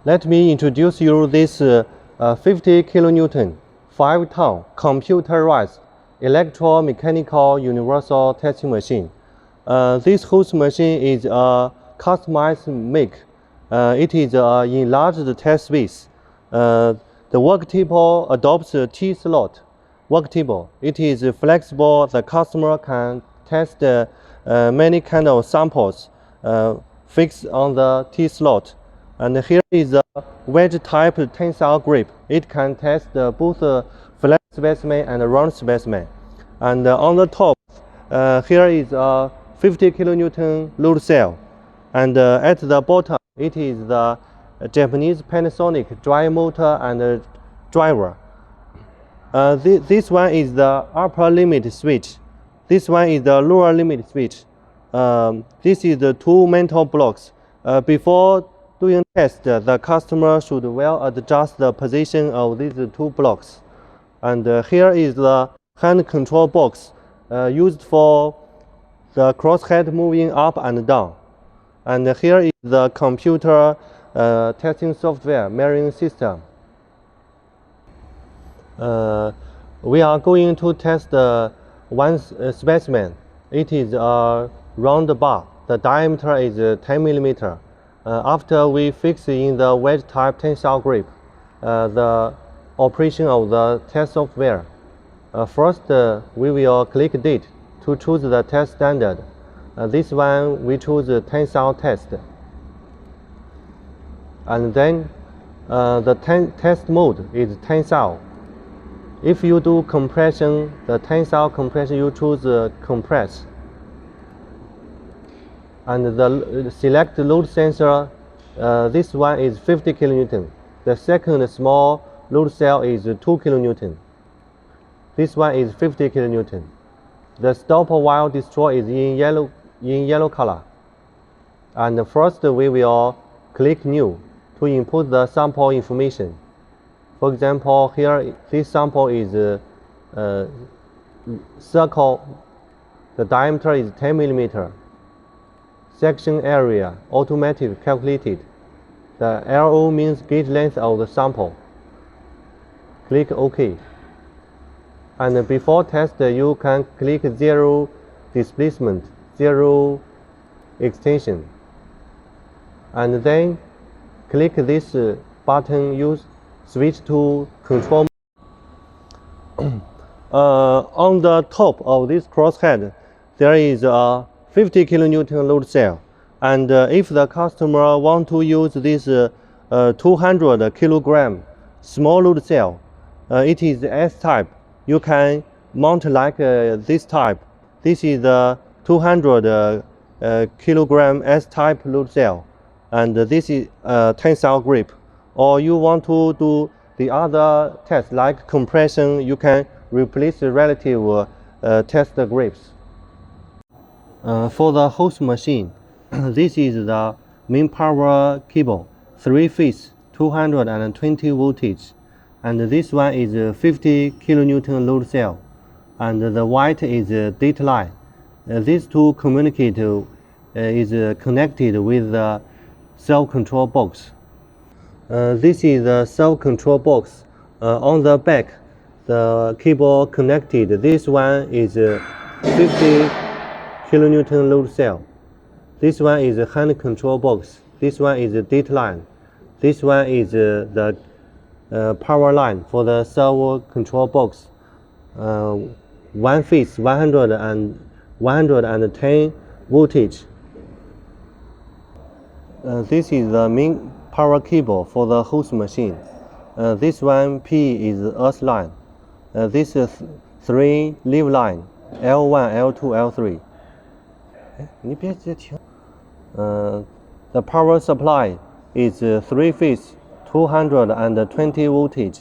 Let me introduce you this 50 kilonewton, 5-ton computerized electromechanical universal testing machine. This host machine is a customized make. It is an enlarged test space. The work table adopts a T-slot work table. It is flexible. The customer can test many kind of samples fixed on the T-slot. And here is a wedge type tensile grip. It can test both flat specimen and round specimen. And on the top, here is a 50 kilonewton load cell. And at the bottom, it is the Japanese Panasonic drive motor and driver. This one is the upper limit switch. This one is the lower limit switch. This is the two mental blocks. Before doing test, the customer should well adjust the position of these two blocks. And here is the hand control box used for the crosshead moving up and down. And here is the computer testing software measuring system. We are going to test one specimen. It is a round bar. The diameter is 10 millimeter. After we fix in the wedge type tensile grip, the operation of the test software. First, we will click date to choose the test standard. This one we choose tensile test. And then the test mode is tensile. If you do compression, the tensile compression, you choose compress. And the select load sensor, this one is 50 kilonewton. The second small load cell is 2 kilonewton. This one is 50 kilonewton. The stop while destroy is in yellow color. And first we will click new to input the sample information. For example, here this sample is circle. The diameter is 10 millimeter. Section area automatic calculated. The LO means gauge length of the sample. Click OK. And before test, you can click 0 displacement, 0 extension. And then click this button, use switch to control. On the top of this crosshead, there is a 50 kilonewton load cell. And if the customer want to use this 200 kilogram small load cell, it is S-type. You can mount like this type. This is the 200 kilogram S-type load cell. And this is tensile grip. Or you want to do the other test like compression, you can replace the relative test grips. For the host machine, this is the main power cable, 3-phase, 220 voltage. And this one is 50 kilonewton load cell. And the white is data line. These two communicate is connected with the self-control box. This is the self-control box. On the back, the cable connected. This one is 50 kilonewton load cell. This one is a hand control box. This one is a data line. This one is the power line for the servo control box. One phase 110 voltage. This is the main power cable for the host machine. This one P is earth line. This is 3 leaf line, L1, L2, L3. The power supply is 3-phase, 220 voltage.